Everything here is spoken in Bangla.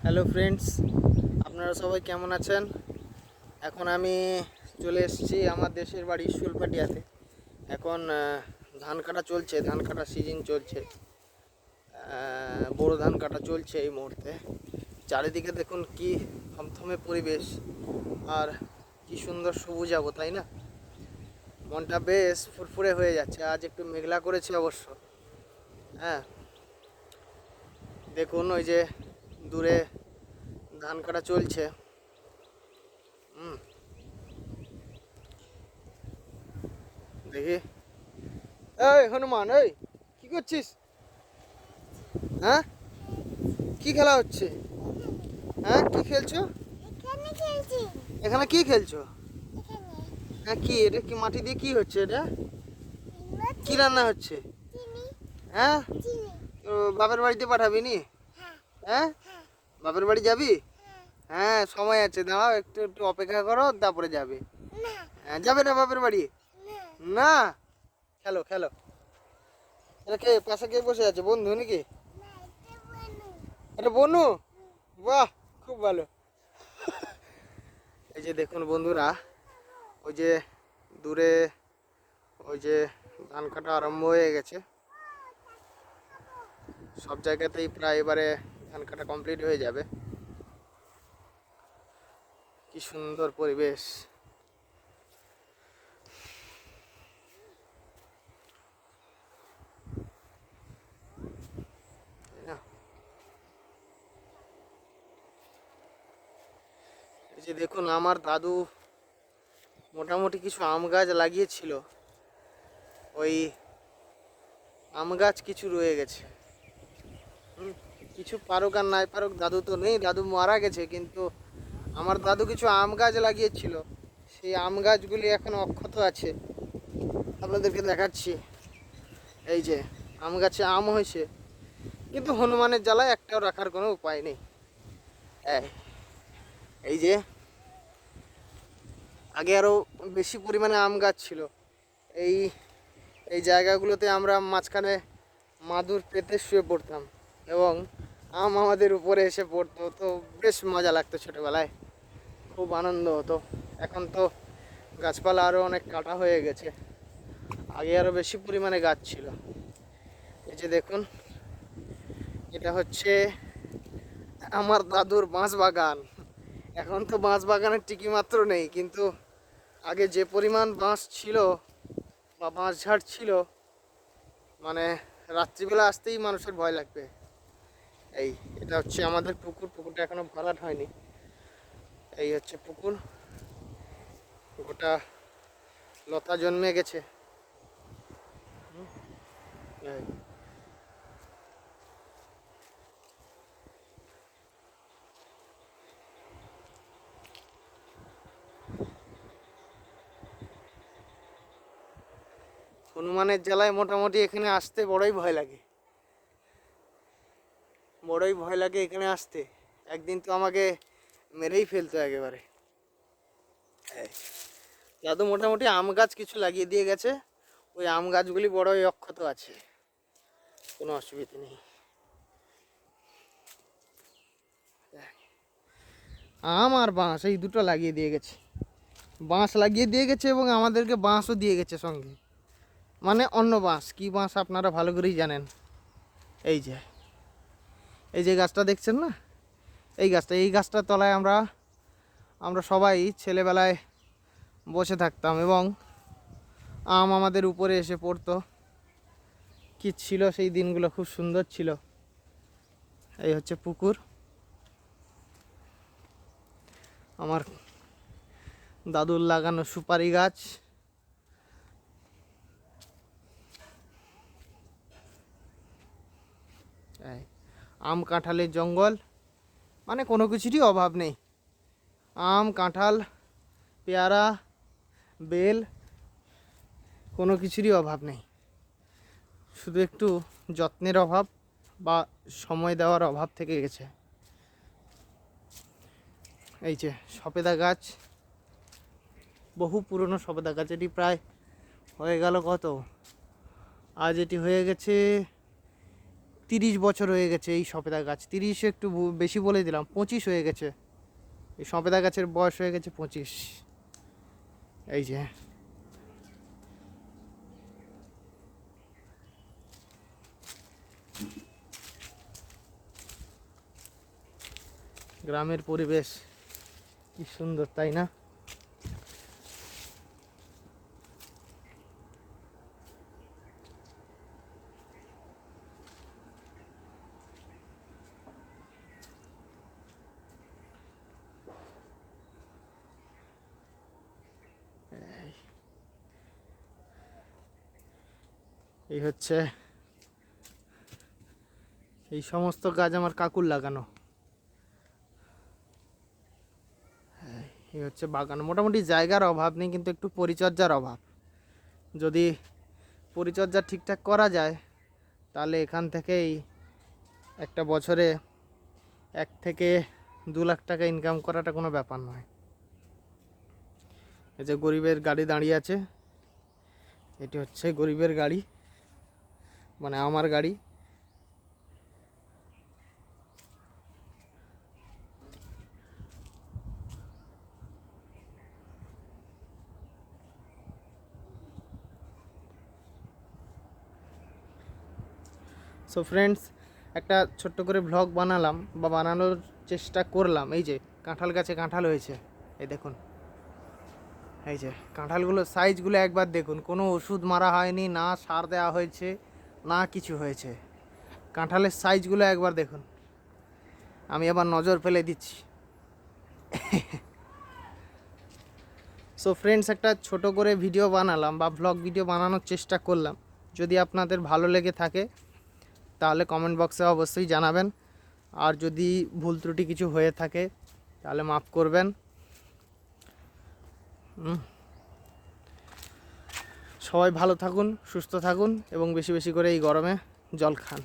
হ্যালো ফ্রেন্ডস, আপনারা সবাই কেমন আছেন? এখন আমি চলে এসেছি আমার দেশের বাড়ি শুলপাটিয়াতে। এখন ধান কাটা চলছে, ধান কাটা সিজন চলছে, বড় ধান কাটা চলছে এই মুহূর্তে। চারিদিকে দেখুন কি থমথমে পরিবেশ, আর কি সুন্দর সবুজাবো, তাই না? মনটা বেশ ফুরফুরে হয়ে যাচ্ছে। আজ একটু মেঘলা করেছে অবশ্য। হ্যাঁ, দেখুন ওই যে দূরে ধান কাটা চলছে। দেখি, এই হনুমান, এই কি করছিস? হ্যাঁ, কি খেলা হচ্ছে? হ্যাঁ, কি খেলছো? এখানে খেলছি। এখানে কি খেলছো? এখানে হ্যাঁ, কি এটা? কি মাটি দিয়ে কি হচ্ছে এটা? কি চিনি। রান্না হচ্ছে? চিনি। হ্যাঁ, চিনি। তো বাপের বাড়িতে পাঠাবি নি? হ্যাঁ। হ্যাঁ, হ্যাঁ। বাপের বাড়ি যাবি? হ্যাঁ। হ্যাঁ, সময় আছে, দাঁড়াও একটু একটু অপেক্ষা করো, তারপরে যাবে। না। হ্যাঁ, যাবে না বাপের বাড়ি? না। না, খেলো খেলো। এটা কে পাশে, কে বসে আছে? বন্ধু নাকি? না, এটা বানু। এটা বনু? বাহ, খুব ভালো। এই যে দেখুন বন্ধুরা, ওই যে দূরে ওই যে ধান কাটা আরম্ভ হয়ে গেছে। সব জায়গাতেই প্রায় এবারে ধান কাটা কমপ্লিট হয়ে যাবে। কি সুন্দর পরিবেশ, তাই না? এই যে দেখুন, আমার দাদু মোটামুটি কিছু আম গাছ লাগিয়েছিল। ওই আম গাছ কিছু রয়ে গেছে। কিছু পারুক আর নাই পারুক, দাদু তো নেই, দাদু মারা গেছে, কিন্তু আমার দাদু কিছু আম গাছ লাগিয়েছিল। সেই আম গাছগুলি এখন অক্ষত আছে, আপনাদেরকে দেখাচ্ছি। এই যে আম গাছে আম হয়েছে, কিন্তু হনুমানের জ্বালায় একটাও রাখার কোনো উপায় নেই। এই এই যে আগে আরও বেশি পরিমাণে আম গাছ ছিল। এই এই জায়গাগুলোতে আমরা মাঝখানে মাদুর পেতে শুয়ে পড়তাম, এবং আম আমাদের উপরে এসে পড়তো, তো বেশ মজা লাগতো ছোটোবেলায়, খুব আনন্দ হতো। এখন তো গাছপালা আরও অনেক কাটা হয়ে গেছে, আগে আরও বেশি পরিমাণে গাছ ছিল। এই যে দেখুন, এটা হচ্ছে আমার দাদুর বাঁশ বাগান। এখন তো বাঁশ বাগানের টিকি মাত্র নেই, কিন্তু আগে যে পরিমাণ বাঁশ ছিল বা বাঁশ ঝাড় ছিল, মানে রাত্রিবেলা আসতেই মানুষের ভয় লাগবে। এই এটা হচ্ছে আমাদের পুকুর, পুকুরটা এখনো ভরাট হয়নি। এই হচ্ছে পুকুর, গোটা লতা জন্মে গেছে। এই হনুমানের জ্বালায় মোটামুটি এখানে আসতে বড়ই ভয় লাগে, বড়ই ভয় লাগে এখানে আসতে। একদিন তো আমাকে মেরেই ফেলতো একেবারে। এই দাদু মোটামুটি আম গাছ কিছু লাগিয়ে দিয়ে গেছে, ওই আম গাছগুলি বড়ই অক্ষত আছে, কোনো অসুবিধা নেই। আম আর বাঁশ এই দুটো লাগিয়ে দিয়ে গেছে, বাঁশ লাগিয়ে দিয়ে গেছে এবং আমাদেরকে বাঁশও দিয়ে গেছে সঙ্গে, মানে অন্য বাঁশ। কী বাঁশ আপনারা ভালো করেই জানেন। এই যে এই যে গাছটা দেখছেন না, এই গাছটার তলায় আমরা আমরা সবাই ছেলেবেলায় বসে থাকতাম, এবং আম আমাদের উপরে এসে পড়তো। কি ছিল সেই দিনগুলো, খুব সুন্দর ছিল। এই হচ্ছে পুকুর, আমার দাদুর লাগানো সুপারি গাছ। এই আম কাঁঠালের জঙ্গল, মানে কোনো কিছুরই অভাব নেই। আম, কাঁঠাল, পেয়ারা, বেল, কোনো কিছুরই অভাব নেই। শুধু একটু যত্নের অভাব বা সময় দেওয়ার অভাব থেকে গেছে। এই যে সবেদা গাছ, বহু পুরনো সবেদা গাছ, এটি প্রায় হয়ে গেল কত, আজ এটি হয়ে গেছে 30 বছর হয়ে গেছে এই সবেদা গাছ। 30 একটু বেশি বলে দিলাম, 25 হয়ে গেছে। এই সবেদা গাছের বয়স হয়ে গেছে 25। এই যে গ্রামের পরিবেশ কি সুন্দর, তাই না? এই হচ্ছে, এই সমস্ত গাছ আমার কাকুর লাগানো। এই হচ্ছে বাগান। মোটামুটি জায়গার অভাব নেই, কিন্তু একটু পরিচর্যার অভাব। যদি পরিচর্যা ঠিকঠাক করা যায় তাহলে এখান থেকেই একটা বছরে 1 থেকে 2 লাখ টাকা ইনকাম করাটা কোনো ব্যাপার নয়। এই যে গরিবের গাড়ি দাঁড়িয়ে আছে, এটি হচ্ছে গরিবের গাড়ি, মানে আমার গাড়ি। সো ফ্রেন্ডস, একটা ছোট্ট করে ভ্লগ বানালাম বা বানানোর চেষ্টা করলাম। এই যে কাঁঠাল গাছে কাঁঠাল হয়েছে, এই দেখুন। এই যে কাঁঠালগুলোর সাইজগুলো একবার দেখুন, কোনো ওষুধ মারা হয়নি, না সার দেওয়া হয়েছে, না কিছু হয়েছে। কাঁঠালের সাইজগুলো একবার দেখুন। আমি আবার নজর ফেলে দিচ্ছি। সো ফ্রেন্ডস, একটা ছোট করে ভিডিও বানালাম বা ভ্লগ ভিডিও বানানোর চেষ্টা করলাম। যদি আপনাদের ভালো লেগে থাকে তাহলে কমেন্ট বক্সে অবশ্যই জানাবেন। আর যদি ভুল ত্রুটি কিছু হয়ে থাকে তাহলে মাফ করবেন। সবাই ভালো থাকুন, সুস্থ থাকুন এবং বেশি বেশি করে এই গরমে জল খান।